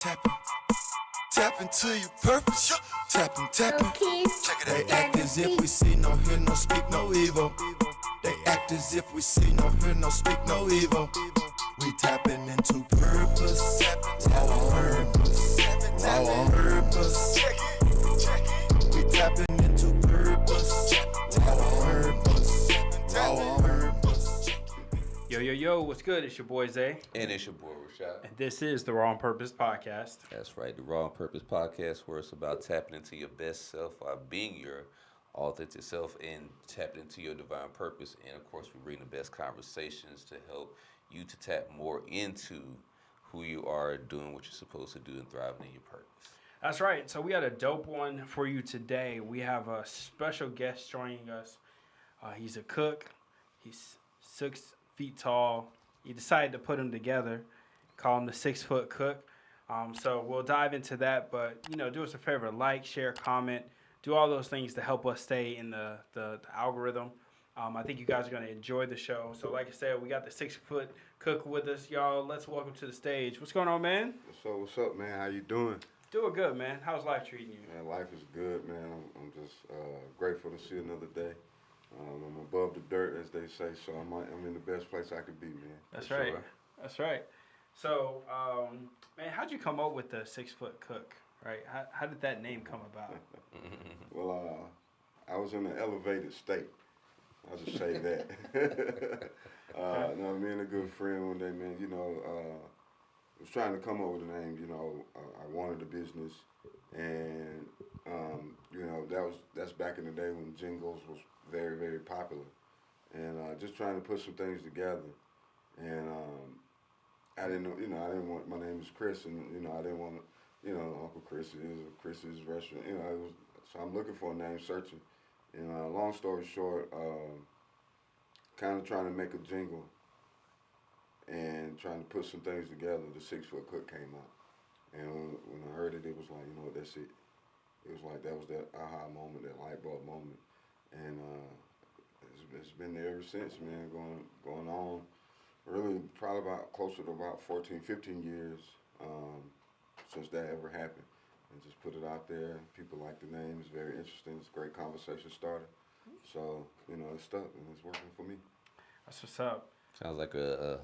Tapping, tap into your purpose. Tapping, Okay. check it. They act as if we see, no hear, no speak, no evil. They act as if we see, no hear, no speak, no evil. We tapping into purpose. Our purpose. Our purpose. We tapping into purpose. Our purpose. Our purpose. Yo, what's good? It's your boy Zay, And it's your boy Rashad. and this is the Raw on Purpose podcast. That's right, the Raw on Purpose podcast, where it's about tapping into your best self while being your authentic self and tapping into your divine purpose. And of course, we bring the best conversations to help you to tap more into who you are, doing what you're supposed to do, and thriving in your purpose. That's right. So we got a dope one for you today. We have a special guest joining us. He's a cook. He's 6 feet tall. He decided to put them together, call him the 6 foot cook. So we'll dive into that. But do us a favor: like, share, comment, do all those things to help us stay in the algorithm. I think you guys are going to enjoy the show. So like I said, we got the 6 foot cook with us, y'all. Let's welcome to the stage. What's going on, man? What's up, man? How you doing? Doing good, man. How's life treating you? Man, life is good, man. I'm just grateful to see another day. I'm above the dirt, as they say, so I'm in the best place I could be, man. That's For right. sure. That's right. So, man, how'd you come up with the 6 foot cook? Right? How did that name come about? Well, I was in an elevated state. I'll just say that. No, me and a good friend one day, man, was trying to come up with a name. I wanted a business, and that's back in the day when jingles was very, very popular, and just trying to put some things together. And I didn't know, I didn't want, my name is Chris, and I didn't want to, Uncle Chris's restaurant. So I'm looking for a name, searching, and long story short, kind of trying to make a jingle and trying to put some things together. The 6 foot cook came out, and when I heard it, it was like, that's it. It was like that was that aha moment, that light bulb moment, and it's been there ever since, man. Going on, really probably about closer to about 14, 15 years since that ever happened, and just put it out there. People like the name. It's very interesting. It's a great conversation starter. So it's stuck and it's working for me. That's what's up. Sounds like a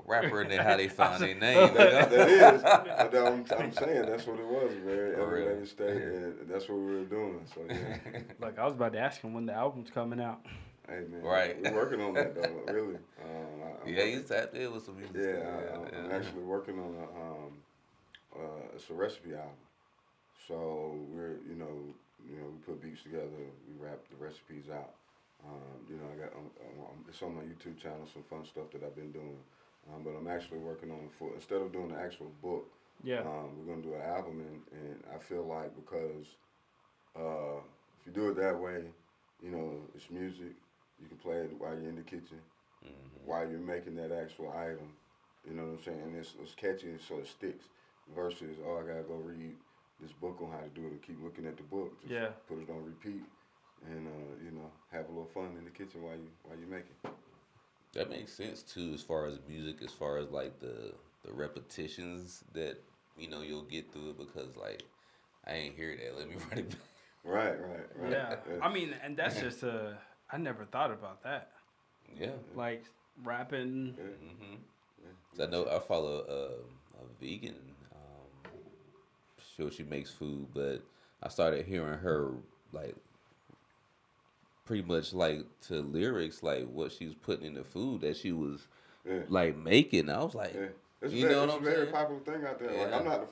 rapper, and then how they found their name. That is. But I'm saying that's what it was. Very For real. elevated state, and that's what we were doing. So yeah. Look, I was about to ask him when the album's coming out. Hey man, Right. we're working on that though. Really. Yeah, he's tapped in with some music. I'm actually working on it's a recipe album. So we're we put beats together, we rap the recipes out. I got it's on my YouTube channel, some fun stuff that I've been doing. But I'm actually working on instead of doing the actual book. Yeah. We're gonna do an album, and I feel like because if you do it that way, it's music. You can play it while you're in the kitchen, while you're making that actual item. You know what I'm saying? And it's catchy, so it sticks. Versus, I gotta go read this book on how to do it and keep looking at the book. Just put it on repeat, and have a little fun in the kitchen while you make it. That makes sense too, as far as music, as far as like the repetitions that you'll get through it, because like I ain't hear that. Let me run it back. Right. Yeah. I mean, and that's just I never thought about that. Yeah. Like rapping. Yeah. Mm-hmm. So I know I follow a vegan. She makes food, but I started hearing her like pretty much like to lyrics, like what she was putting in the food that she was like making. I was like, Yeah. It's you know what I'm a very saying? popular thing out there. Like Yeah. I'm not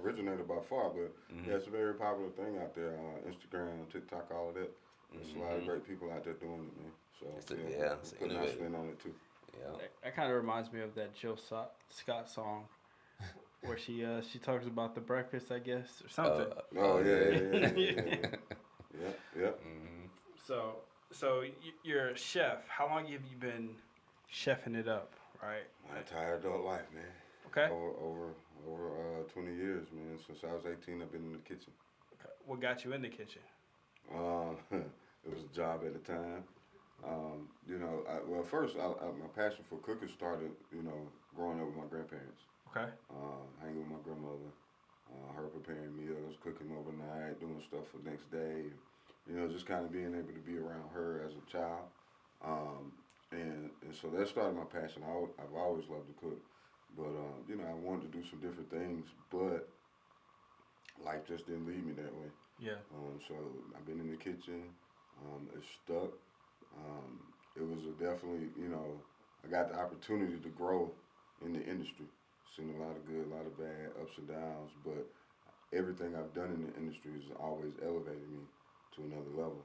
originator by far, but yeah, it's a very popular thing out there. Instagram, TikTok, all of that. There's a lot of great people out there doing it, man. So It's we're putting our innovative. spin on it too. Yeah. That kind of reminds me of that Jill Scott song, where she talks about the breakfast, I guess, or something. Yeah. So you're a chef. How long have you been chefing it up? Right. My entire adult life, man. Okay. Over 20 years, man. Since I was 18, I've been in the kitchen. Okay. What got you in the kitchen? It was a job at the time. First, my passion for cooking started, growing up with my grandparents. Okay. Hanging with my grandmother, her preparing meals, cooking overnight, doing stuff for the next day. You know, just kind of being able to be around her as a child. Um, and so that started my passion. I've always loved to cook. But, you know, I wanted to do some different things, but life just didn't lead me that way. Yeah. So I've been in the kitchen. It's stuck. It was definitely, you know, I got the opportunity to grow in the industry. Seen a lot of good, a lot of bad, ups and downs, but everything I've done in the industry has always elevated me to another level.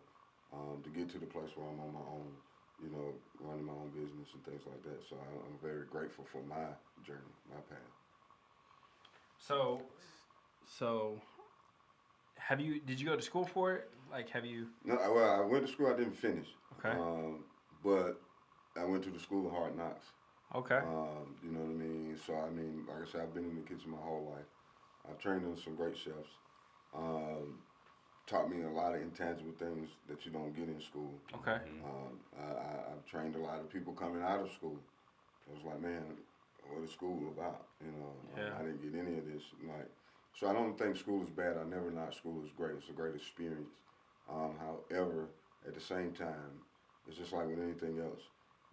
To get to the place where I'm on my own, you know, running my own business and things like that. So I'm very grateful for my journey, my path. So, so did you go to school for it? Like, have you? No, well, I went to school. I didn't finish. Okay. But I went to the school of hard knocks. Okay. You know what I mean? So I mean, like I said, I've been in the kitchen my whole life. I've trained under some great chefs. Taught me a lot of intangible things that you don't get in school. Okay. I've trained a lot of people coming out of school. I was like, man, what is school about? You know, Yeah. I didn't get any of this. Like, so I don't think school is bad. I never knock school is great. It's a great experience. However, at the same time, it's just like with anything else.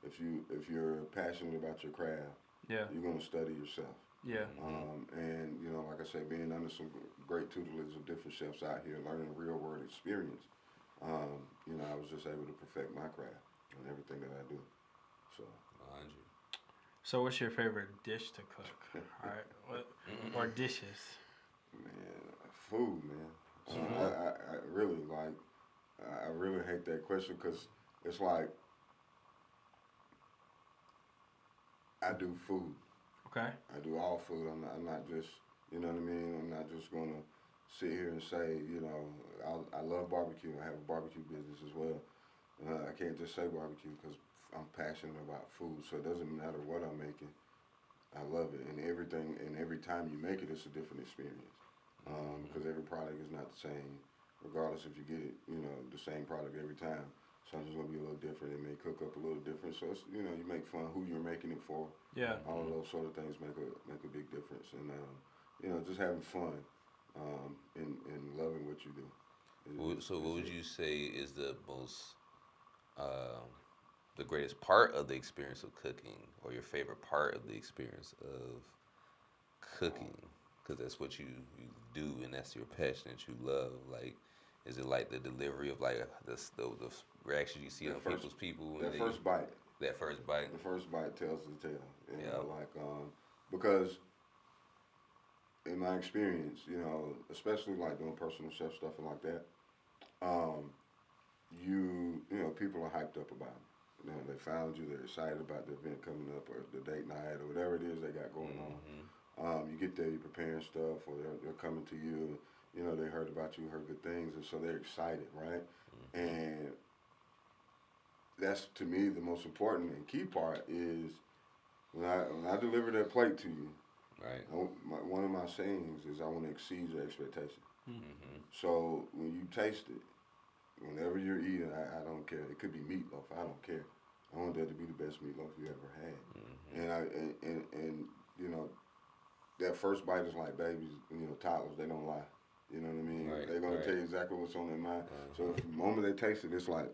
If you're passionate about your craft, Yeah. you're gonna study yourself. Yeah. And you know, like I said, being under some great tutelage of different chefs out here, learning real world experience, you know, I was just able to perfect my craft and everything that I do. So, Behind you. So, what's your favorite dish to cook? All right. What or dishes? man, food, man. I really like. I really hate that question because it's like I do food. Okay. I do all food. I'm not just, you know what I mean? I'm not just going to sit here and say, you know, I love barbecue. I have a barbecue business as well. I can't just say barbecue because I'm passionate about food. So it doesn't matter what I'm making. I love it. And everything, and every time you make it, it's a different experience. Because every product is not the same, regardless if you get it, you know, the same product every time. Something's gonna be a little different. It may cook up a little different. So it's, you know, you make fun who you're making it for. Yeah. All of those sort of things make a big difference. And you know, just having fun, and loving what you do. So, what would you say is the most, um, the greatest part of the experience of cooking, or your favorite part of the experience of cooking? Because that's what you do, and that's your passion that you love. Like, is it like the delivery of like the reaction you see on people when That they first bite. that first bite? The first bite tells the tale. You Yeah. know, like because in my experience, you know, especially like doing personal chef stuff and like that, you know, people are hyped up about it. You know, they found you, they're excited about the event coming up or the date night or whatever it is they got going on. You get there, you're preparing stuff, or they're coming to you. You know, they heard about you, heard good things, and so they're excited, right? And that's to me the most important and key part is when I deliver that plate to you. Right. One of my sayings is I want to exceed your expectation. Mm-hmm. So when you taste it, whenever you're eating, I don't care. It could be meatloaf. I don't care. I want that to be the best meatloaf you ever had. And you know, that first bite is like babies. You know, toddlers, they don't lie. You know what I mean? Right, They're gonna right. tell you exactly what's on their mind. So the moment they taste it, it's like,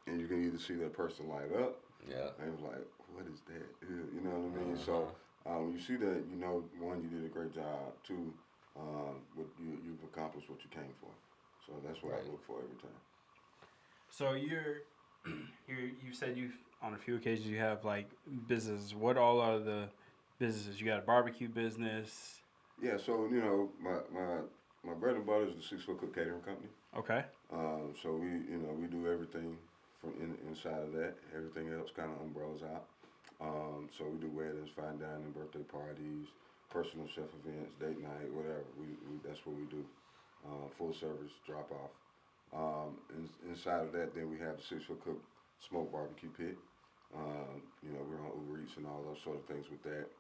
and you can either see that person light up. Yeah. And it's like, what is that? You know what I mean? So when you see that, you know, one, you did a great job. Two, you've accomplished what you came for. So that's what Right. I look for every time. So you said you've on a few occasions you have like businesses. What all are the businesses? You got a barbecue business. Yeah, so you know, my bread and butter is the 6 Foot Cook Catering Company. Okay. So we do everything from inside of that. Everything else kind of umbrellas out. So we do weddings, fine dining, birthday parties, personal chef events, date night, whatever. That's what we do. Full service drop off. Inside of that, then we have the 6 Foot Cook Smoke Barbecue Pit. You know, we're on Uber Eats and all those sort of things with that,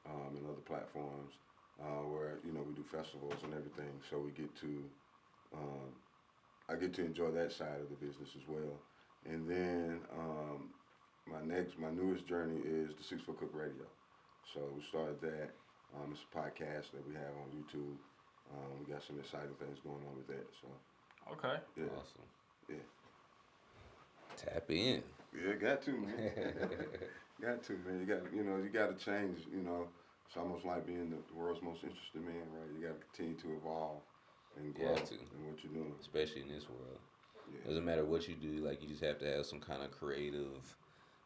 and other platforms where you know we do festivals and everything. So we get to, I get to enjoy that side of the business as well. And then my newest journey is the 6 Foot Cook Radio. So we started that. It's a podcast that we have on YouTube. We got some exciting things going on with that. So Okay. yeah, Awesome. yeah, Tap in. yeah. Got to, man. Got to, man. You got to change. It's almost like being the world's most interested man, right? You got to continue to evolve and grow Got to. in what you're doing. Especially in this world. Yeah. Doesn't matter what you do, like you just have to have some kind of creative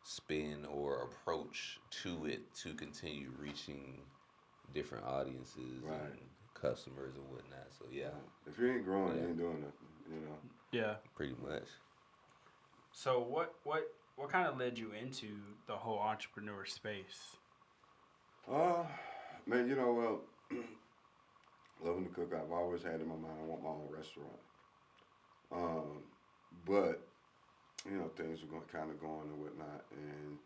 spin or approach to it to continue reaching different audiences Right. and customers and whatnot. So yeah, If you ain't growing, Yeah. you ain't doing nothing. Yeah. pretty much. So what kind of led you into the whole entrepreneur space? Man, well, loving to cook. I've always had in my mind I want my own restaurant. But things were kind of going and whatnot, and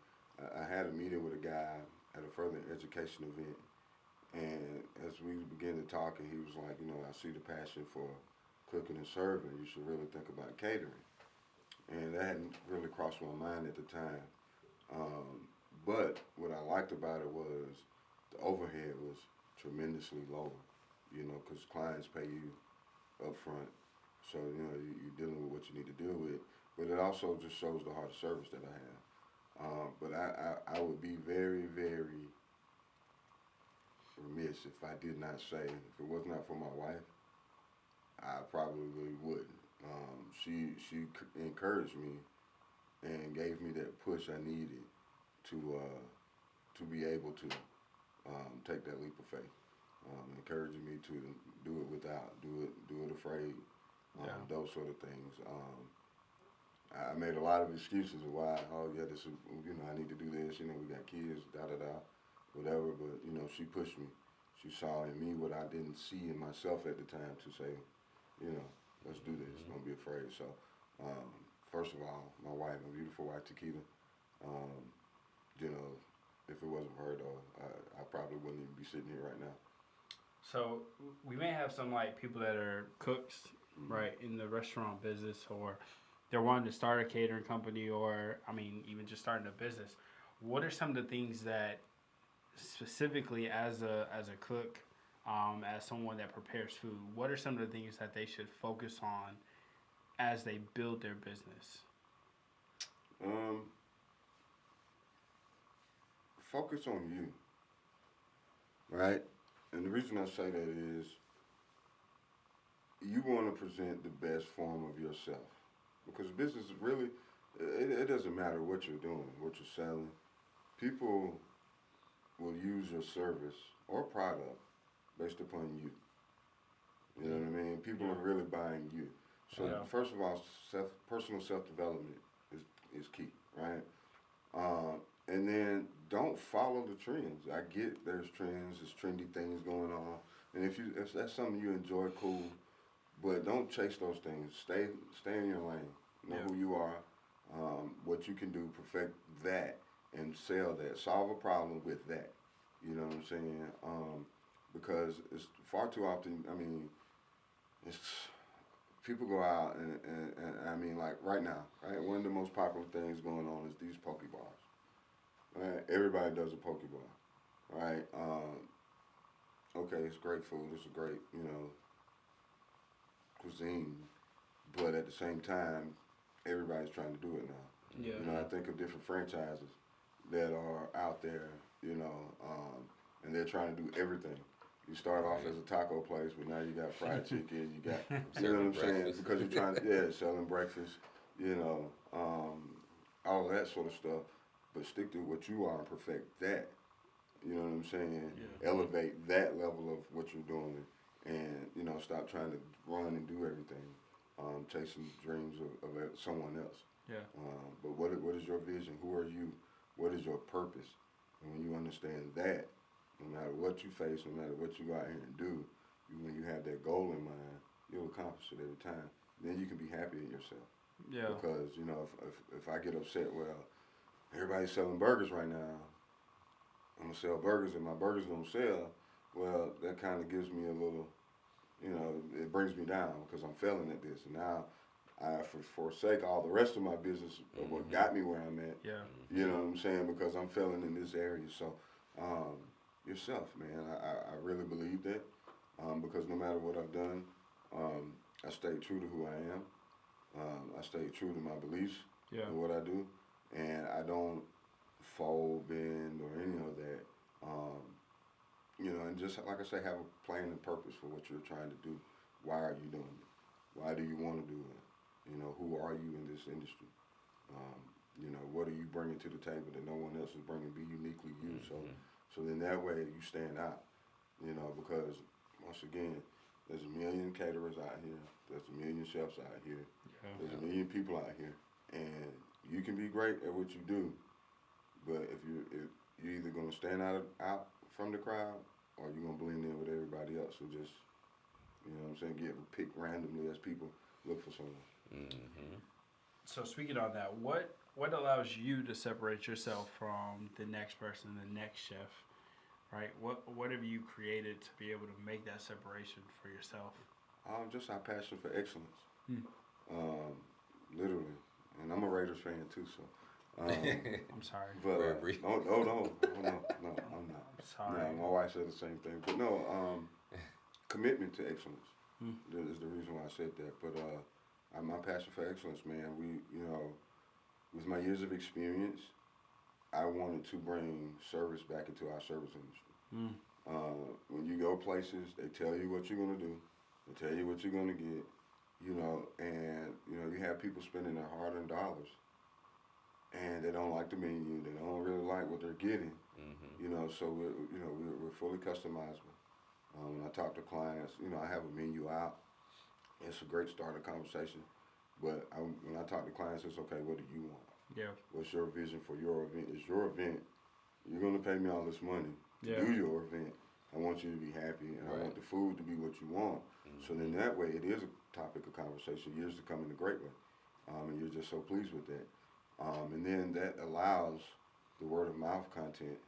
I had a meeting with a guy at a further education event, and as we began to talk, and he was like, I see the passion for cooking and serving. You should really think about catering, and that hadn't really crossed my mind at the time. But what I liked about it was the overhead was tremendously lower, because clients pay you up front. So, you're dealing with what you need to deal with. But it also just shows the heart of service that I have. But I would be very, very remiss if I did not say, if it was not for my wife, I probably wouldn't. She encouraged me and gave me that push I needed to be able to take that leap of faith. Encouraging me to do it without, do it afraid, those sort of things. I made a lot of excuses of why, this is, I need to do this, we got kids, whatever, but, she pushed me. She saw in me what I didn't see in myself at the time to say, let's do this, don't be afraid. So, first of all, my wife, my beautiful wife, Takita, if it wasn't for her, though, I probably wouldn't even be sitting here right now. So we may have some like people that are cooks, right, in the restaurant business, or they're wanting to start a catering company, or even just starting a business. What are some of the things that, specifically as a cook, as someone that prepares food, what are some of the things that they should focus on as they build their business? Focus on you, right? And the reason I say that is you want to present the best form of yourself, because business is really, it doesn't matter what you're doing, what you're selling. People will use your service or product based upon you. You know what I mean? People are really buying you. So first of all, personal self-development is key, right? And then don't follow the trends. I get there's trends, there's trendy things going on, and if that's something you enjoy, cool. But don't chase those things. Stay in your lane. Know who you are, what you can do, perfect that, and sell that. Solve a problem with that. You know what I'm saying? Because it's far too often. It's people go out and like right now, right? One of the most popular things going on is these poke bars. Right? Everybody does a poke bar, right? Okay, it's great food. It's a great, cuisine, but at the same time, everybody's trying to do it now. Yeah. I think of different franchises that are out there, and they're trying to do everything. You start off as a taco place, but now you got fried chicken, you got, you know what I'm saying? breakfast. Because you're trying to, selling breakfast, all that sort of stuff. But stick to what you are and perfect that. You know what I'm saying? Yeah. Elevate that level of what you're doing, and stop trying to run and do everything, chasing dreams of someone else. Yeah. But what is your vision? Who are you? What is your purpose? And when you understand that, no matter what you face, no matter what you go out here and do, when you have that goal in mind, you'll accomplish it every time. Then you can be happy in yourself. Yeah. Because if I get upset, well, everybody's selling burgers right now, I'm gonna sell burgers and my burgers don't sell. Well, that kind of gives me a little, it brings me down because I'm failing at this. And now I forsake all the rest of my business of what got me where I'm at. Yeah. You know what I'm saying? Because I'm failing in this area. So yourself, man. I really believe that because no matter what I've done, I stayed true to who I am. I stayed true to my beliefs Yeah. and what I do, and I don't fold, bend, or any of that. And just like I say, have a plan and purpose for what you're trying to do. Why are you doing it? Why do you want to do it? Who are you in this industry? What are you bringing to the table that no one else is bringing? Be uniquely you. So then that way you stand out. Because once again, there's a million caterers out here. There's a million chefs out here. There's a million people out here, and you can be great at what you do, but if you're either gonna stand out from the crowd, or you're gonna blend in with everybody else who just, get picked randomly as people look for someone. Mm-hmm. So speaking on that, what allows you to separate yourself from the next person, the next chef, right? What have you created to be able to make that separation for yourself? Just our passion for excellence, literally, and I'm a Raiders fan too, so. I'm sorry. But no, I'm not. I'm sorry. No, my wife said the same thing, but no, commitment to excellence is the reason why I said that. But my passion for excellence, man. With my years of experience, I wanted to bring service back into our service industry. When you go places, they tell you what you're gonna do, they tell you what you're gonna get, and you have people spending their hard-earned dollars, and they don't like the menu, they don't really like what they're getting, So we're fully customizable. When I talk to clients, I have a menu out. It's a great start of conversation, but when I talk to clients, it's okay. What do you want? Yeah. What's your vision for your event? It's your event. You're gonna pay me all this money to do your event. I want you to be happy, and I want the food to be what you want. So then that way, it is a topic of conversation years to come in a great way, and you're just so pleased with that. And then that allows the word of mouth content,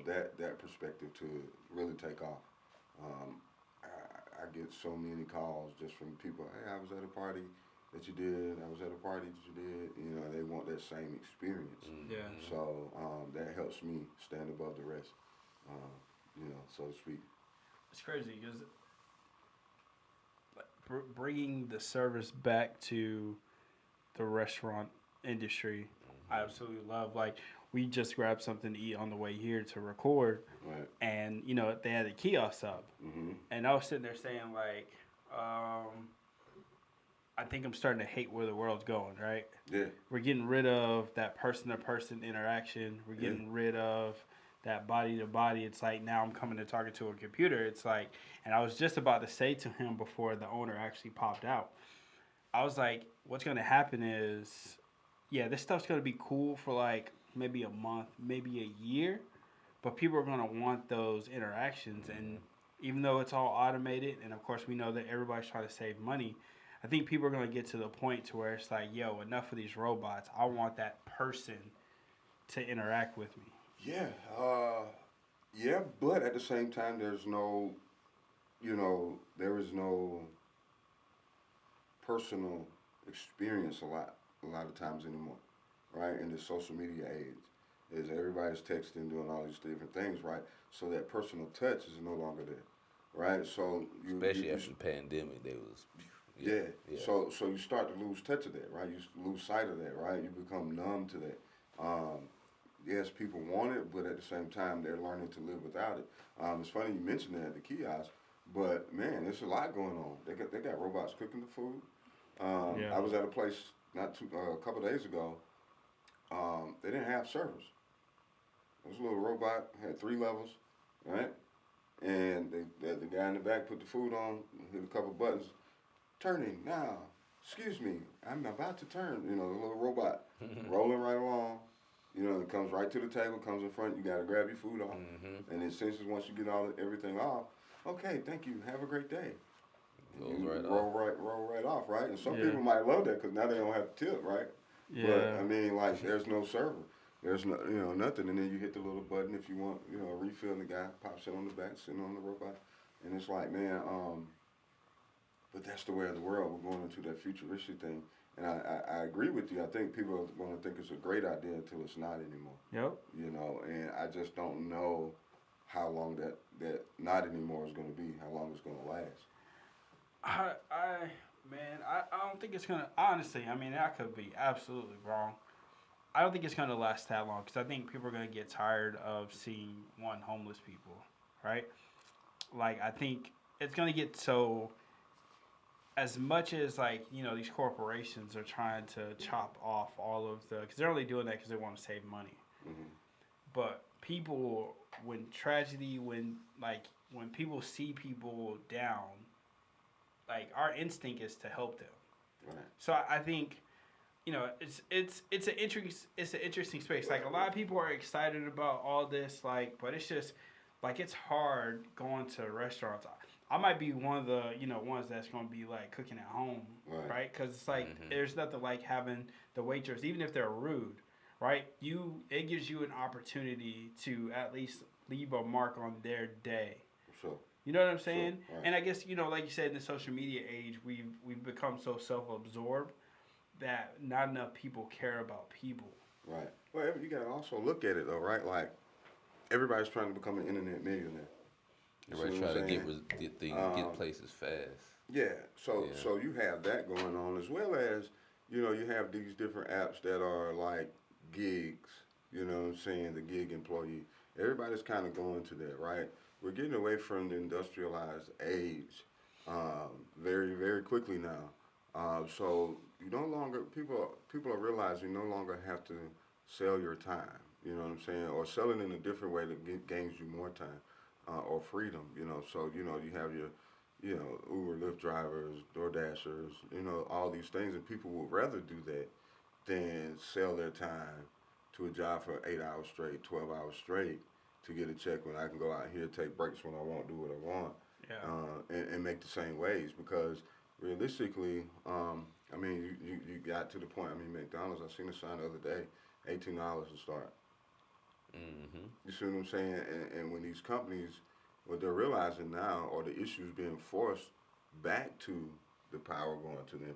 that perspective to really take off. I get so many calls just from people. Hey, I was at a party that you did. I was at a party that you did. They want that same experience. Yeah. So that helps me stand above the rest, so to speak. It's crazy because bringing the service back to the restaurant industry, I absolutely love. Like, we just grabbed something to eat on the way here to record, Right. and they had the kiosk up, and I was sitting there saying like, I think I'm starting to hate where the world's going. Right? Yeah. We're getting rid of that person-to-person interaction. We're getting rid of that body-to-body. It's like now I'm coming to talking to a computer. It's like, and I was just about to say to him before the owner actually popped out, I was like, what's going to happen is, this stuff's going to be cool for like maybe a month, maybe a year, but people are going to want those interactions. And even though it's all automated, and of course we know that everybody's trying to save money, I think people are going to get to the point to where it's like, enough of these robots. I want that person to interact with me. Yeah, but at the same time, there's no, there is no personal experience a lot of times anymore, right? In the social media age, is everybody's texting, doing all these different things, right? So that personal touch is no longer there, right? So Especially after the pandemic, they was. Yeah. So you start to lose touch of that, right? You lose sight of that, right? You become numb to that. Yes, people want it, but at the same time, they're learning to live without it. It's funny you mentioned that, the kiosk, but man, there's a lot going on. They got robots cooking the food. I was at a place a couple of days ago. They didn't have servers. It was a little robot, had 3 levels, right? And the guy in the back put the food on, hit a couple buttons, turning now. Excuse me, I'm about to turn. The little robot rolling right along. It comes right to the table, comes in front. You got to grab your food off, and then senses once you get everything off. Okay, thank you. Have a great day. Roll right off, right? And some people might love that because now they don't have to tip, right? Yeah. But I mean, like, there's no server, there's no, nothing, and then you hit the little button if you want, a refill, and the guy pops it on the back, sitting on the robot, and it's like, man, but that's the way of the world. We're going into that futuristic thing, And I agree with you. I think people are going to think it's a great idea until it's not anymore. Yep. You know, and I just don't know how long that not anymore is going to be, how long it's going to last. I don't think it's gonna. Honestly, I mean, I could be absolutely wrong. I don't think it's gonna last that long because I think people are gonna get tired of seeing homeless people, right? Like, I think it's gonna get so. As much as like these corporations are trying to chop off all of the because they're only doing that because they want to save money. Hmm. But people, when tragedy, when people see people down, like our instinct is to help them. Right. So I think, it's an interesting space. Like a lot of people are excited about all this, like, but it's just like it's hard going to restaurants. I might be one of the ones that's gonna be like cooking at home, right? Because it's like there's nothing like having the waitress, even if they're rude, right? It gives you an opportunity to at least leave a mark on their day. Sure. You know what I'm saying? Sure, right. And I guess like you said, in the social media age, we've become so self-absorbed that not enough people care about people. Right. Well, you got to also look at it though, right? Like everybody's trying to become an internet millionaire. Everybody trying to get places fast. Yeah. So you have that going on as well as you have these different apps that are like gigs. You know what I'm saying? The gig employee. Everybody's kind of going to that, right? We're getting away from the industrialized age very, very quickly now. So you no longer people are realizing you no longer have to sell your time. You know what I'm saying, or sell it in a different way that gains you more time or freedom. So you have your Uber, Lyft drivers, Door Dashers. All these things, and people would rather do that than sell their time to a job for 8 hours straight, 12 hours straight to get a check when I can go out here, take breaks when I want, do what I want, and make the same wage. Because realistically, I mean, you got to the point. I mean, McDonald's. I seen a sign the other day, $18 to start. Mm-hmm. You see what I'm saying? And when these companies, what they're realizing now, are the issues being forced back to the power going to the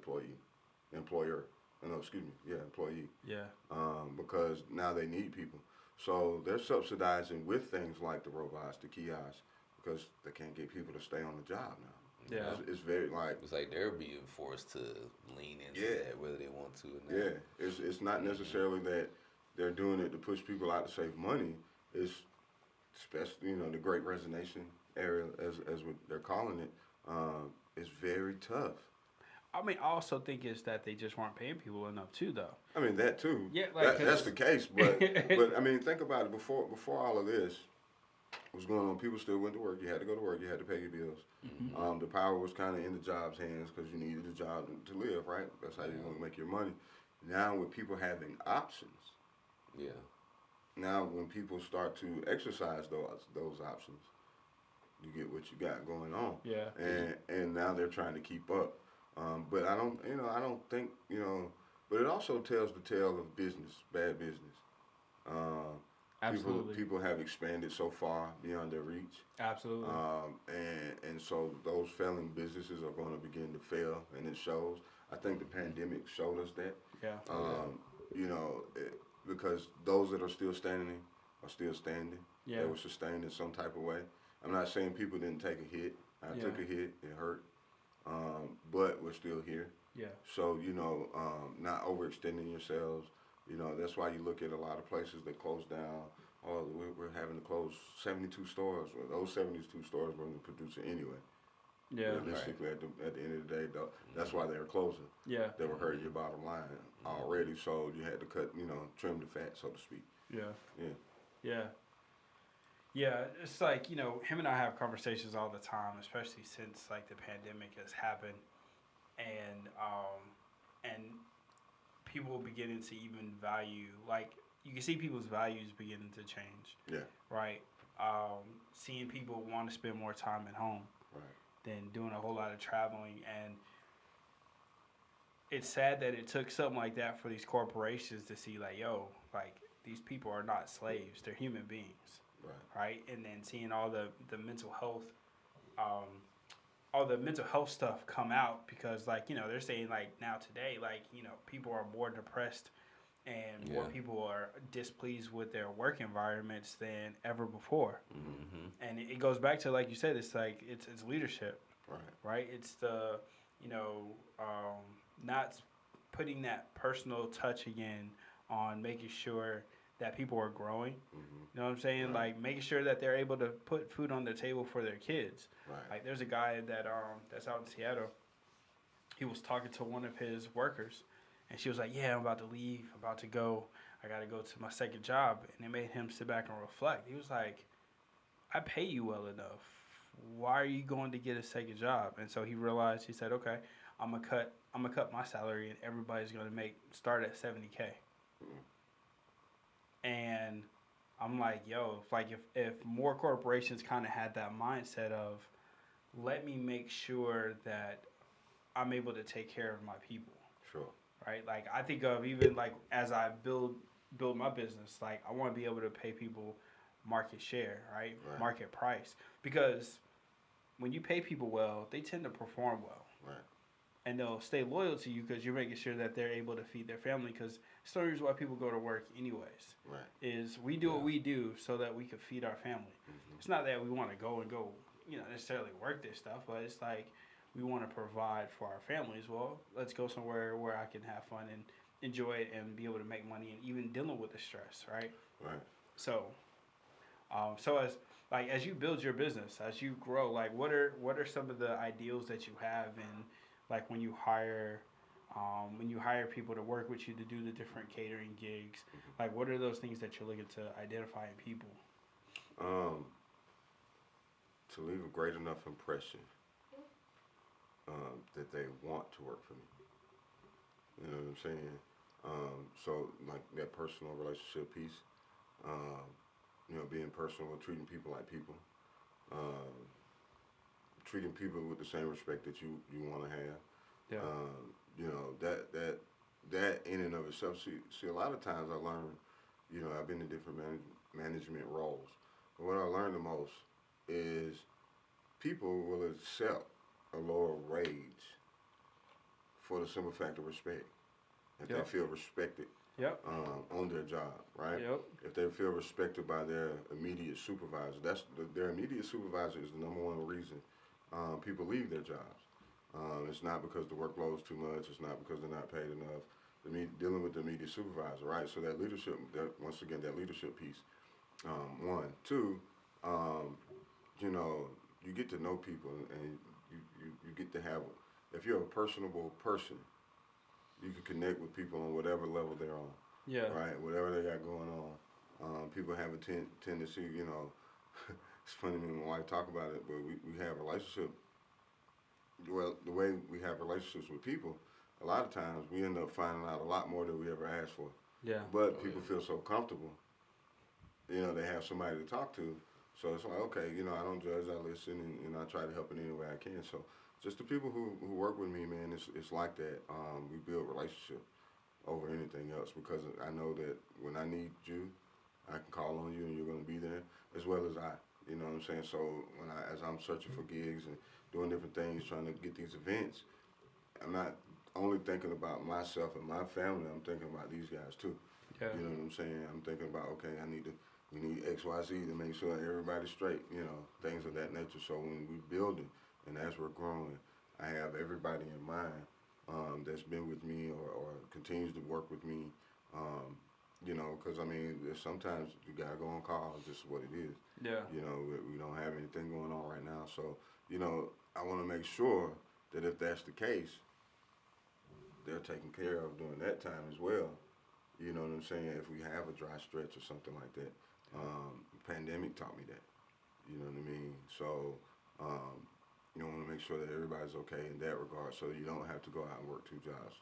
employer. No, excuse me, employee. Yeah. Because now they need people. So they're subsidizing with things like the robots, the kiosks, because they can't get people to stay on the job now. Yeah. It's very like. It's like they're being forced to lean into that whether they want to or not. Yeah. It's not necessarily that they're doing it to push people out to save money. It's especially the Great Resignation area, as what they're calling it. It's very tough. I mean, I also think it's that they just weren't paying people enough too, though. I mean that too. Yeah, like that's the case. But I mean, think about it. Before all of this was going on, people still went to work. You had to go to work. You had to pay your bills. Mm-hmm. The power was kind of in the job's hands because you needed a job to live, right? That's how you're going to make your money. Now, with people having options, now when people start to exercise those options, you get what you got going on. Yeah. And now they're trying to keep up. But I don't think, but it also tells the tale of bad business. Absolutely. People have expanded so far beyond their reach. Absolutely. And so those failing businesses are going to begin to fail, and it shows. I think the pandemic showed us that. Yeah. Because those that are still standing are still standing. Yeah. They were sustained in some type of way. I'm not saying people didn't take a hit. I took a hit. It hurt. But we're still here. Yeah. So, not overextending yourselves. That's why you look at a lot of places that close down. Oh, we're having to close 72 stores. Well, those 72 stores weren't producing anyway. Yeah. Realistically, at the end of the day, though, that's why they were closing. Yeah. They were hurting your bottom line already, so you had to cut, trim the fat, so to speak. Yeah. Yeah. Yeah. Yeah, it's like, him and I have conversations all the time, especially since like the pandemic has happened and people beginning to even value, like you can see people's values beginning to change. Yeah. Right? Seeing people want to spend more time at home than doing a whole lot of traveling, and it's sad that it took something like that for these corporations to see like, yo, like these people are not slaves, they're human beings. Right, and then seeing all the mental health all the mental health stuff come out because like they're saying like now today like people are more depressed and more Yeah. people are displeased with their work environments than ever before. Mm-hmm. And it goes back to like you said, it's like it's leadership, Right. right? It's the not putting that personal touch again on making sure that people are growing. Mm-hmm. You know what I'm saying? Right. Like making sure that they're able to put food on their table for their kids. Right. Like there's a guy that's out in Seattle. He was talking to one of his workers, and she was like, "Yeah, I'm about to leave. I'm about to go. I got to go to my second job." And it made him sit back and reflect. He was like, "I pay you well enough. Why are you going to get a second job?" And so he realized. He said, "Okay, I'm gonna cut my salary, and everybody's gonna start at 70K." And I'm like, yo, if more corporations kind of had that mindset of, let me make sure that I'm able to take care of my people, Sure. right? Like I think of even like as I build my business, like I want to be able to pay people market share, right? Right. Market price, because when you pay people well, they tend to perform well. Right. And they'll stay loyal to you because you're making sure that they're able to feed their family. Because it's the reason why people go to work anyways. Right. Is we do what Yeah. we do so that we could feed our family. Mm-hmm. It's not that we want to go, necessarily work this stuff, but it's like we want to provide for our families. Well, let's go somewhere where I can have fun and enjoy it and be able to make money and even dealing with the stress, right? Right. So, as you build your business, as you grow, like what are some of the ideals that you have in like when you hire people to work with you to do the different catering gigs, like what are those things that you're looking to identify in people? To leave a great enough impression that they want to work for me. You know what I'm saying? So like that personal relationship piece, being personal, treating people like people, treating people with the same respect that you want to have. Yeah. That in and of itself. See, a lot of times I learn, I've been in different management roles, but what I learned the most is people will accept a lower wage for the simple fact of respect. If Yep. they feel respected Yep. on their job, right? Yep. If they feel respected by their immediate supervisor, their immediate supervisor is the number one reason people leave their jobs. It's not because the workload is too much. It's not because they're not paid enough. Dealing with the immediate supervisor, right? So that leadership, once again, that leadership piece. One, two, you get to know people, and you get to have. If you're a personable person, you can connect with people on whatever level they're on. Yeah. Right, whatever they got going on. People have a tendency, it's funny me and my wife talk about it, but we have a relationship. Well, the way we have relationships with people, a lot of times we end up finding out a lot more than we ever asked for. Yeah. But people feel so comfortable, they have somebody to talk to. So it's like, okay, I don't judge, I listen, and I try to help in any way I can. So just the people who work with me, man, it's like that. We build relationship over anything else because I know that when I need you, I can call on you and you're going to be there as well as I. You know what I'm saying? So as I'm searching for gigs and doing different things, trying to get these events, I'm not only thinking about myself and my family. I'm thinking about these guys too. Yeah. You know what I'm saying? I'm thinking about, okay, we need X, Y, Z to make sure everybody's straight. Things of that nature. So when we building and as we're growing, I have everybody in mind that's been with me or continues to work with me. Because sometimes you gotta go on call. It's just what it is. Yeah. We don't have anything going on right now. So, I want to make sure that if that's the case, they're taken care of during that time as well. You know what I'm saying? If we have a dry stretch or something like that. Pandemic taught me that. You know what I mean? So, you want to make sure that everybody's okay in that regard so you don't have to go out and work two jobs.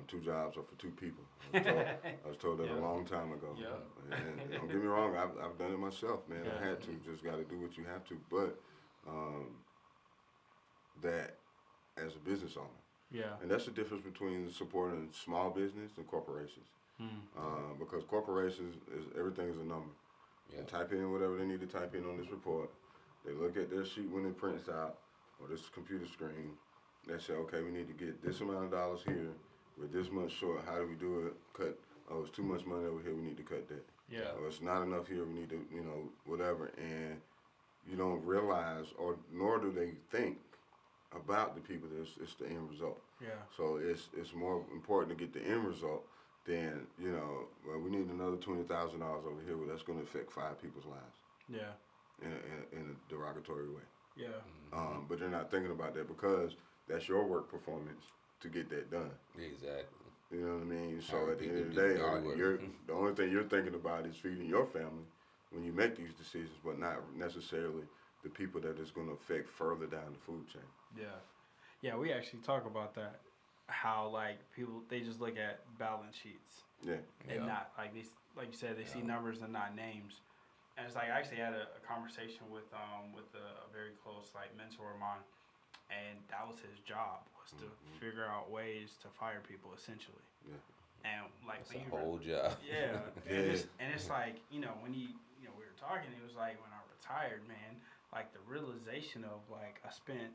Two jobs are for two people. I was told that Yeah. a long time ago. Yeah. And don't get me wrong, I've done it myself, man. Yeah. I had to. Just got to do what you have to. But that as a business owner. Yeah. And that's the difference between supporting small business and corporations. Because corporations, everything is a number. Yeah. They type in whatever they need to type in on this report. They look at their sheet when it prints out. or this computer screen that say, okay, we need to get this amount of dollars here, we're this much short. How do we do it? Cut. Oh, it's too much money over here. We need to cut that. Yeah. Or it's not enough here. We need to, whatever. And you don't realize, or nor do they think about the people. It's the end result. Yeah. So it's more important to get the end result than well, we need another $20,000 over here. Well, that's going to affect 5 people's lives. Yeah. In a derogatory way. Yeah. But they're not thinking about that because that's your work performance to get that done. Exactly. You know what I mean? So Hiring at the end people of to the do day, dirty work. the only thing you're thinking about is feeding your family when you make these decisions, but not necessarily the people that it's going to affect further down the food chain. Yeah. Yeah, we actually talk about that. How like people they just look at balance sheets Yeah. and not like these like you said they see numbers and not names. And it's like I actually had a conversation with a very close like mentor of mine, and that was his job was to figure out ways to fire people essentially. Yeah. And like It's a when you whole job. yeah, Yeah. and it's like when we were talking, it was like when I retired, man, like the realization of like I spent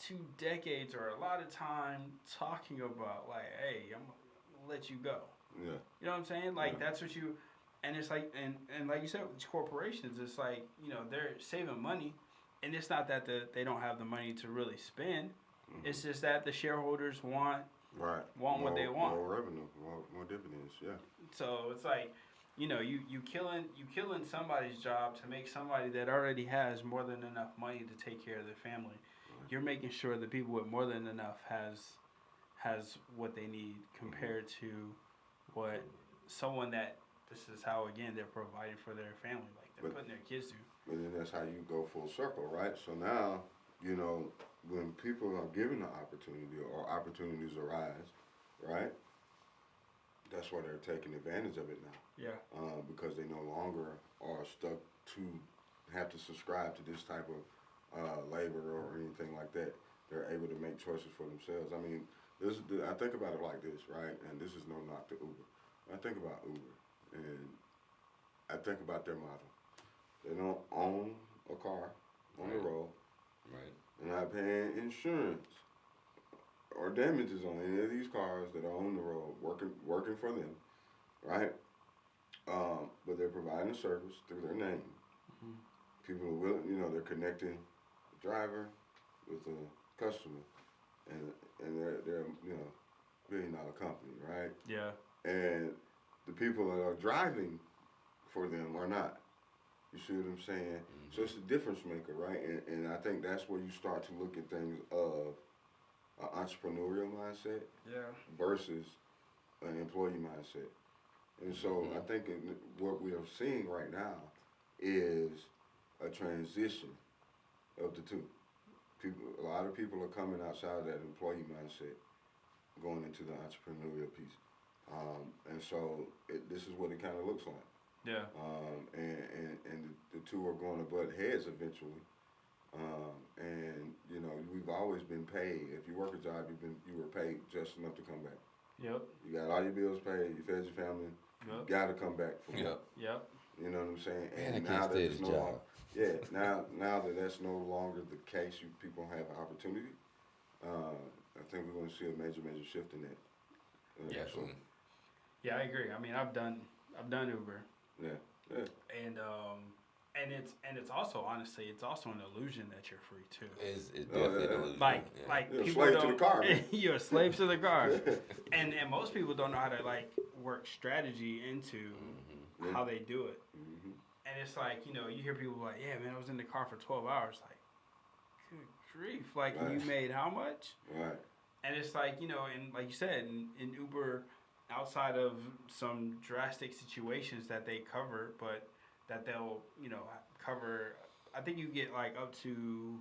2 decades or a lot of time talking about like, hey, I'm gonna let you go. Yeah. You know what I'm saying? Like Yeah. that's what you, and it's like, and like you said, with these corporations, it's like they're saving money, and it's not that they don't have the money to really spend. It's just that the shareholders want Right. what they want. More revenue, more dividends. Yeah. So it's like, you killing somebody's job to make somebody that already has more than enough money to take care of their family. You're making sure that people with more than enough has what they need compared to what someone that this is how again they're providing for their family, like they're putting their kids through. But then that's how you go full circle, right? So now, when people are given the opportunity or opportunities arise, right? That's why they're taking advantage of it now. Yeah. Because they no longer are stuck to have to subscribe to this type of labor or anything like that. They're able to make choices for themselves. I mean, I think about it like this, right? And this is no knock to Uber. I think about Uber, and I think about their model. They don't own a car on the road. Right. They're not paying insurance or damages on any of these cars that are on the road, working for them, right? But they're providing a service through their name. Mm-hmm. People are willing, they're connecting the driver with the customer, and they're $1 billion company, right? Yeah. And the people that are driving for them are not. You see what I'm saying? So it's a difference maker, right? And I think that's where you start to look at things of an entrepreneurial mindset Yeah. versus an employee mindset. And so I think what we are seeing right now is a transition of the two. A lot of people are coming outside of that employee mindset, going into the entrepreneurial piece. And so this is what it kind of looks like. Yeah. And the two are going to butt heads eventually. And we've always been paid. If you work a job, you were paid just enough to come back. Yep. You got all your bills paid. You fed your family. Yep. You got to come back for more. Yep. You know what I'm saying? Man, I And can't stay at this job. now that that's no longer the case, people have an opportunity. I think we're going to see a major shift in that. So, Yeah, I agree. I mean, I've done Uber. yeah. And it's also honestly it's also an illusion that you're free too. It's definitely an illusion. Like You're a people slave to don't. the car, man. You're a slave to the car, and most people don't know how to like work strategy into how they do it. Mm-hmm. And it's like you hear people like, yeah, man, I was in the car for 12 hours. Like, good grief! Like, and you made how much? Right. And it's like and like you said, in Uber, outside of some drastic situations that they cover, but that they'll cover. I think you get like up to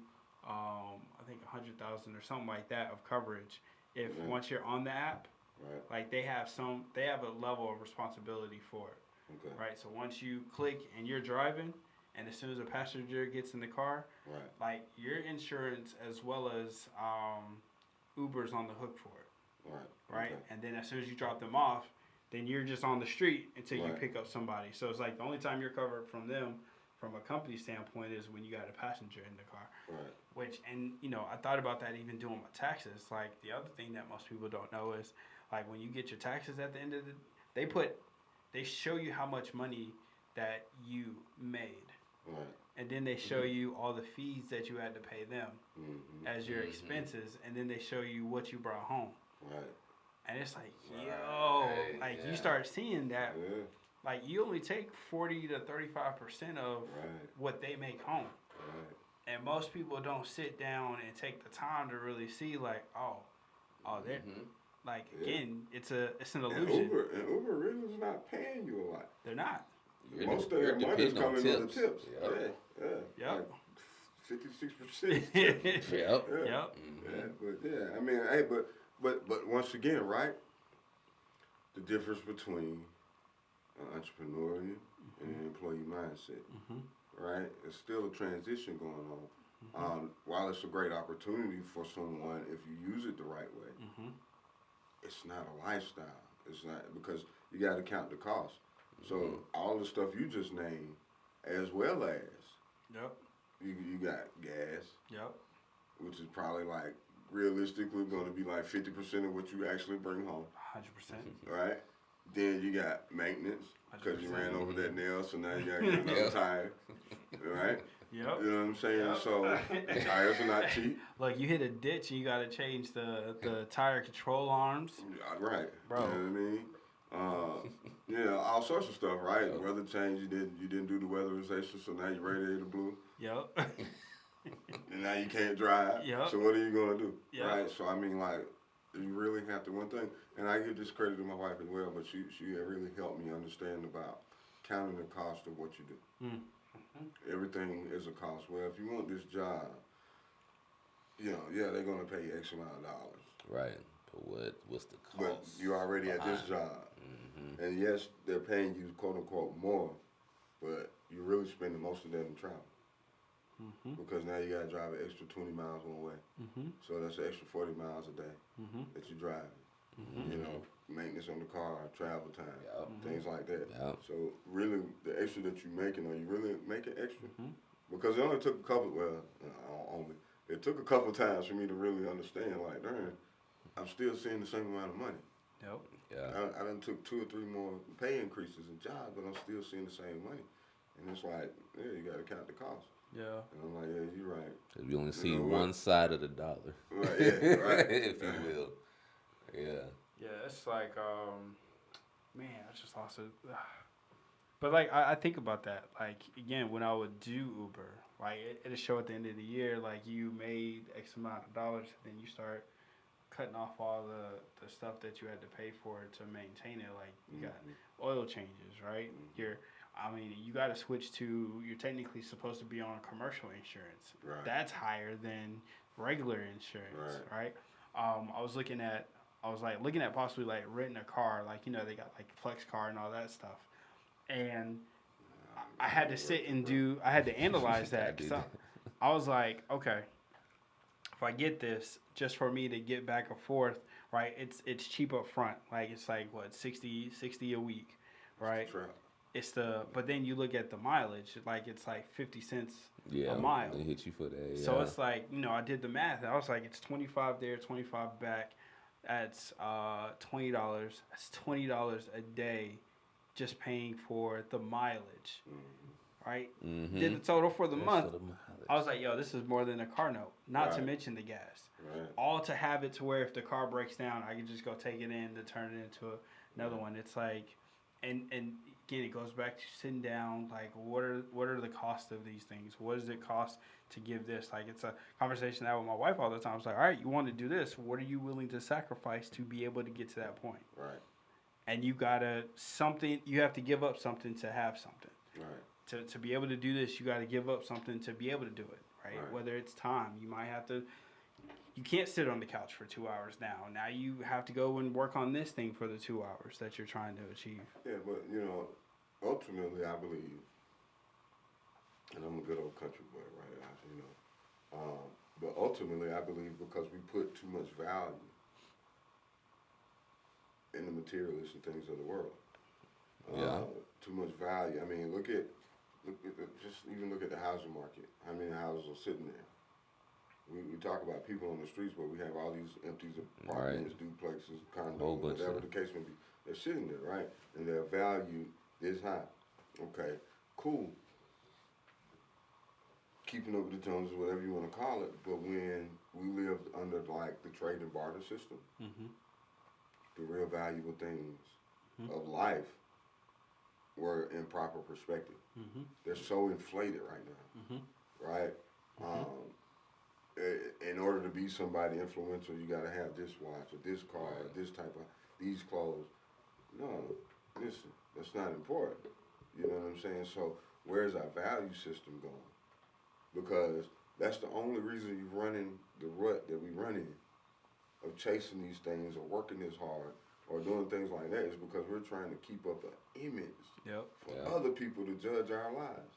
I think 100,000 or something like that of coverage if once you're on the app. Right. Like they have a level of responsibility for it. Okay. Right. So once you click and you're driving, and as soon as a passenger gets in the car, Right. like your insurance as well as Uber's on the hook for it. Right. Right. Okay. And then as soon as you drop them off, then you're just on the street until you Right. pick up somebody. So it's like the only time you're covered from from a company standpoint is when you got a passenger in the car. Right. Which, and you know, I thought about that even doing my taxes. Like the other thing that most people don't know is like when you get your taxes at the end of the, they show you how much money that you made, Right. and then they show you all the fees that you had to pay them Mm-hmm. as your expenses, and then they show you what you brought home. Right. And it's like, Right, yo, like you yeah. start seeing that, Yeah. like you only take 40 to 35% of Right. what they make home. Right. And most people don't sit down and take the time to really see, like, oh, they're like Yeah. again, it's an And illusion. Uber really is not paying you a lot. They're not. Most of their money is depending on coming on the tips. tips. Yep. Yeah. Yep. Like 56%. Yep. Yep. Yeah, but yeah, I mean, hey, but once again, right? The difference between an entrepreneur and an employee mindset, right? It's still a transition going on. While it's a great opportunity for someone if you use it the right way, it's not a lifestyle. It's not, because you got to count the cost. So all the stuff you just named, as well as Yep. you got gas, Yep. which is probably like realistically going to be like 50% of what you actually bring home, 100%. right? Then you got maintenance because you 100%. ran over that nail, so now you got to get another Yeah. tire, right? Yep. You know what I'm saying? Yep. So tires are not cheap, Like you hit a ditch and you got to change the tire control arms. right? Bro. You know what I mean? All sorts of stuff, right? Yep. Weather change, you didn't do the weatherization, so now your radiator blew. Yep. And now you can't drive. Yep. So what are you gonna do? Yep. Right. So I mean, like, you really have to. One thing, and I give this credit to my wife as well, but she really helped me understand about counting the cost of what you do. Everything is a cost. Well, if you want this job, they're gonna pay you X amount of dollars. Right. But what's the cost? But you're already at this behind? job, and yes, they're paying you quote unquote more, but you're really spending most of that in travel. Because now you gotta drive an extra 20 miles one way, so that's an extra 40 miles a day that you're driving. You know, maintenance on the car, travel time, Yep. things like that. Yep. So really, the extra that you're making, are you really making extra? Because it only took it took a couple times for me to really understand. Like, darn, I'm still seeing the same amount of money. Yep. Yeah. I done took 2 or 3 more pay increases in jobs, but I'm still seeing the same money. And it's like, yeah, you got to count the cost. Yeah. And I'm like, yeah, you're right. 'Cause we only see know what? one side of the dollar, Right, yeah, right. if you will. Yeah. Yeah, it's like, man, I just lost it. But like, I think about that. Like, again, when I would do Uber, like, it'll show at the end of the year, like, you made X amount of dollars, and then you start cutting off all the stuff that you had to pay for to maintain it. Like, you got oil changes, right? You got to switch to, you're technically supposed to be on commercial insurance. Right. That's higher than regular insurance, right? I was looking at possibly like renting a car, like, they got like flex car and all that stuff. And I had to sit and I had to analyze that. 'Cause I was like, okay, if I get this just for me to get back and forth, right, it's cheap up front. Like, it's like, what, 60 a week, right? But then you look at the mileage, like, it's like 50 cents a mile. They hit you for that. So it's like, I did the math. I was like, it's 25 there, 25 back. That's $20. That's $20 a day just paying for the mileage, right? Did the total for the month. I was like, yo, this is more than a car note, not to mention the gas. Right. All to have it to where if the car breaks down, I can just go take it in to turn it into another one. It's like, and again, it goes back to sitting down, like, what are the costs of these things? What does it cost to give this? Like, it's a conversation I have with my wife all the time. It's like, all right, you want to do this. What are you willing to sacrifice to be able to get to that point? Right. And you have to give up something to have something. Right. To be able to do this, you got to give up something to be able to do it, right? Whether it's time, you can't sit on the couch for 2 hours now. Now you have to go and work on this thing for the 2 hours that you're trying to achieve. Yeah, but, ultimately, I believe, and I'm a good old country boy, right? But ultimately, I believe because we put too much value in the materialistic things of the world. Too much value. I mean, look at just even look at the housing market. How many houses are sitting there? We talk about people on the streets, but we have all these empty apartments, duplexes, condos, whatever the case may be. They're sitting there, right? And their value is high. Okay, cool. Keeping up with the Joneses, whatever you want to call it. But when we lived under like the trade and barter system, the real valuable things of life were in proper perspective. They're so inflated right now, right? In order to be somebody influential, you got to have this watch or this car or this type of, these clothes. No, listen, that's not important. You know what I'm saying? So where's our value system going? Because that's the only reason you're running the rut that we run in, of chasing these things or working this hard or doing things like that, is because we're trying to keep up an image for other people to judge our lives.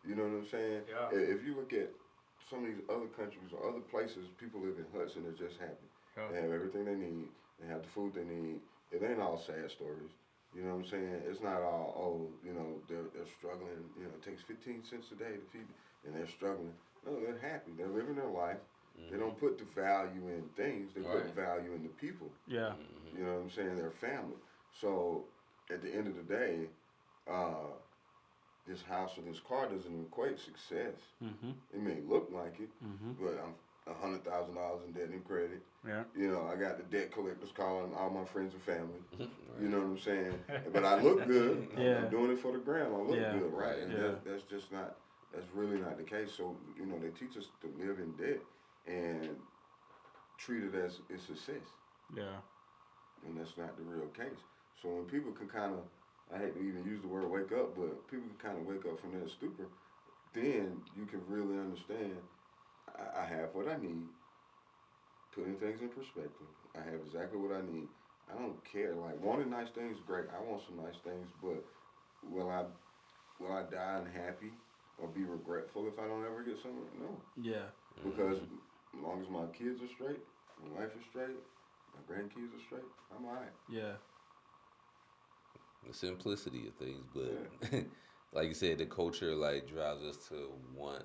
You know what I'm saying? If you look at some of these other countries or other places, people live in huts and they're just happy. They have everything they need. They have the food they need. It ain't all sad stories. You know what I'm saying? It's not all, they're struggling. You know, it takes 15 cents a day to feed, and they're struggling. No, they're happy. They're living their life. They don't put the value in things. They put the value in the people. You know what I'm saying? Their family. So at the end of the day, this house or this car doesn't equate success. It may look like it, but I'm $100,000 in debt and credit. You know, I got the debt collectors calling all my friends and family. You know what I'm saying? But I look good. I'm doing it for the gram. I look good, right? And that's just not. That's really not the case. So you know, they teach us to live in debt and treat it as a success. And that's not the real case. So when people can kind of, I hate to even use the word wake up, but people can kind of wake up from that stupor, then you can really understand, I have what I need, putting things in perspective. I have exactly what I need. I don't care. Like, wanting nice things is great. I want some nice things, but will I die unhappy or be regretful if I don't ever get somewhere? No. Because as long as my kids are straight, my wife is straight, my grandkids are straight, I'm all right. The simplicity of things, but like you said, the culture like drives us to want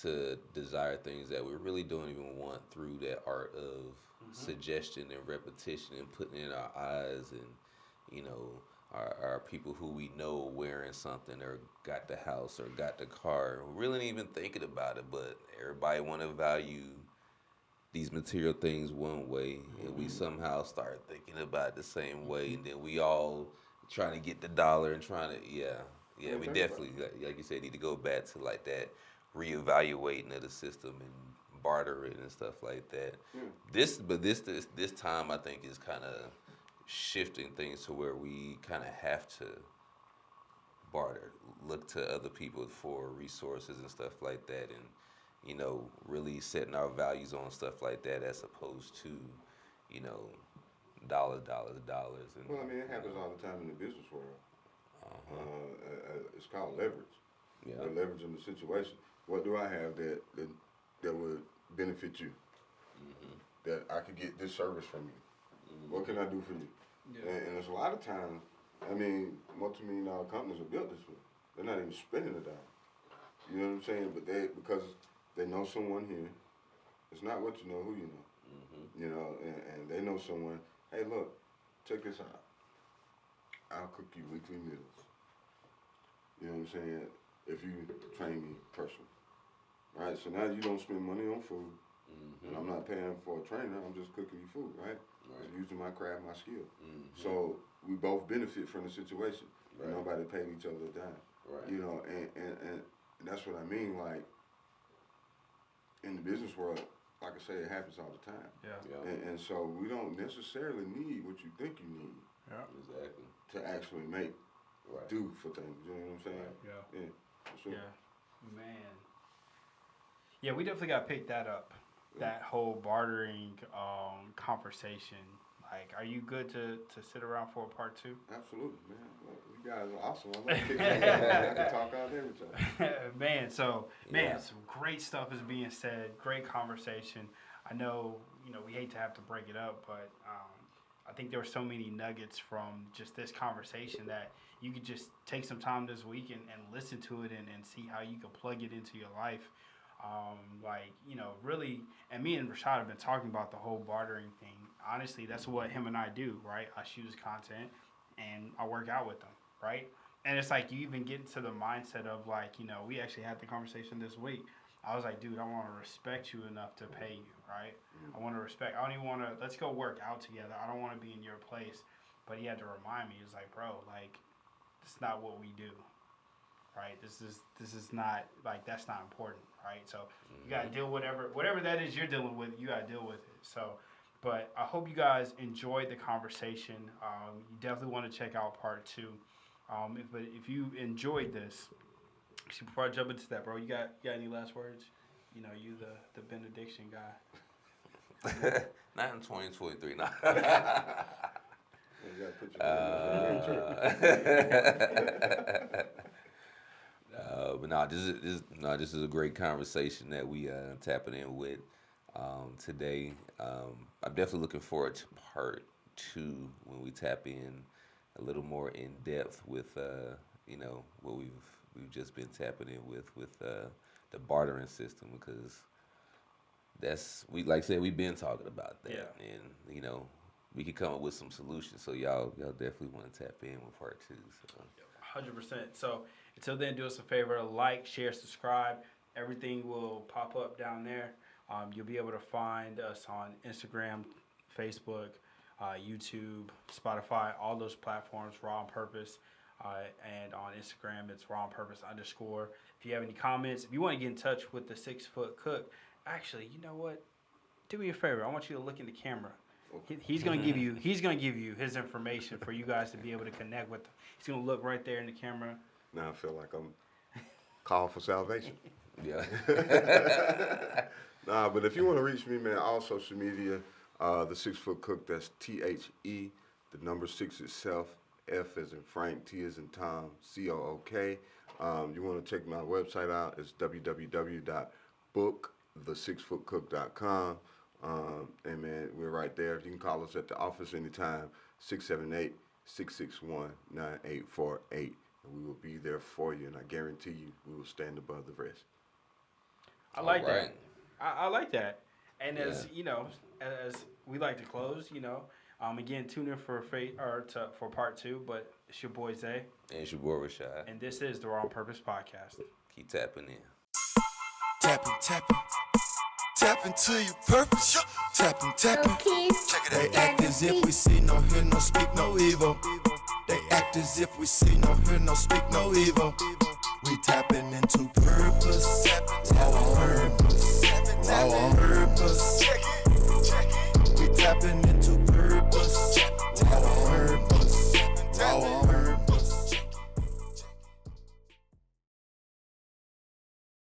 to desire things that we really don't even want, through that art of suggestion and repetition and putting in our eyes, and you know, our people who we know wearing something or got the house or got the car, we really ain't even thinking about it, but everybody want to value these material things one way, and we somehow start thinking about it the same way, and then we all trying to get the dollar and trying to, we definitely, like you said, need to go back to like that reevaluating of the system and bartering and stuff like that. This time I think is kind of shifting things to where we kind of have to barter, look to other people for resources and stuff like that, and you know, really setting our values on stuff like that, as opposed to, you know, dollars. And, well, I mean, it happens all the time in the business world. It's called leverage. They're leveraging the situation. What do I have that would benefit you? That I could get this service from you? What can I do for you? And there's a lot of times, I mean, multi-million-dollar companies are built this way. They're not even spending a dime. You know what I'm saying? But because they know someone here. It's not what you know, who you know. You know, and they know someone. Hey, look, check this out. I'll cook you weekly meals. You know what I'm saying? If you train me personally. Right? So now you don't spend money on food. And I'm not paying for a trainer. I'm just cooking you food, right? I'm using my craft, my skill. So we both benefit from the situation. Nobody paid each other a dime. You know, and that's what I mean. Like, in the business world, like I say, it happens all the time. And so we don't necessarily need what you think you need. Exactly. To actually make do for things. You know what I'm saying? For sure. Man. Yeah, we definitely got to pick that up. That whole bartering conversation. Like, are you good to sit around for a part 2? Absolutely, man. Look, you guys are awesome. I like kicking it. I can talk all day with y'all. Some great stuff is being said. Great conversation. I know, we hate to have to break it up, but I think there were so many nuggets from just this conversation that you could just take some time this week and listen to it and see how you can plug it into your life. Really, and me and Rashad have been talking about the whole bartering thing. Honestly, that's what him and I do, right? I shoot his content and I work out with him, right? And it's like you even get into the mindset of we actually had the conversation this week. I was like, dude, I want to respect you enough to pay you, right? I want to respect. I don't even want to. Let's go work out together. I don't want to be in your place. But he had to remind me. He was like, bro, it's not what we do, right? This is not that's not important, right? So you gotta deal with whatever that is you're dealing with. You gotta deal with it. So, but I hope you guys enjoyed the conversation. You definitely want to check out part 2. But if you enjoyed this. Actually, before I jump into that, bro, you got any last words? You the benediction guy. Not in 2023, no. But this is a great conversation that we tapping in with today. I'm definitely looking forward to part 2 when we tap in a little more in depth with what we've just been tapping in with the bartering system, because we've been talking about that, and we could come up with some solutions. So y'all definitely want to tap in with part 2. So 100%. So until then, do us a favor: like, share, subscribe. Everything will pop up down there. You'll be able to find us on Instagram, Facebook, YouTube, Spotify, all those platforms. Raw on Purpose. And on Instagram, it's Raw on Purpose _. If you have any comments, if you want to get in touch with the 6 Foot Cook, actually, you know what? Do me a favor. I want you to look in the camera. He's gonna give you his information for you guys to be able to connect with him. He's gonna look right there in the camera. Now I feel like I'm called for salvation. yeah. Nah, but if you want to reach me, man, all social media, the 6 Foot Cook. That's THE, the number 6 itself. F as in Frank, T as in Tom, COOK. You want to check my website out? It's www.bookthesixfootcook.com. And man, we're right there. You can call us at the office anytime, 678-661-9848. And we will be there for you. And I guarantee you, we will stand above the rest. I like that. I like that. And as we like to close, again, tune in for part 2, but it's your boy Zay. And it's your boy Rashad. And this is the Raw on Purpose podcast. Keep tapping in. Tapping, tap into your purpose. Tapping. Check it. They act as if we see, no hear, no speak, no evil. They act as if we see, no hear, no speak, no evil. We tapping into purpose.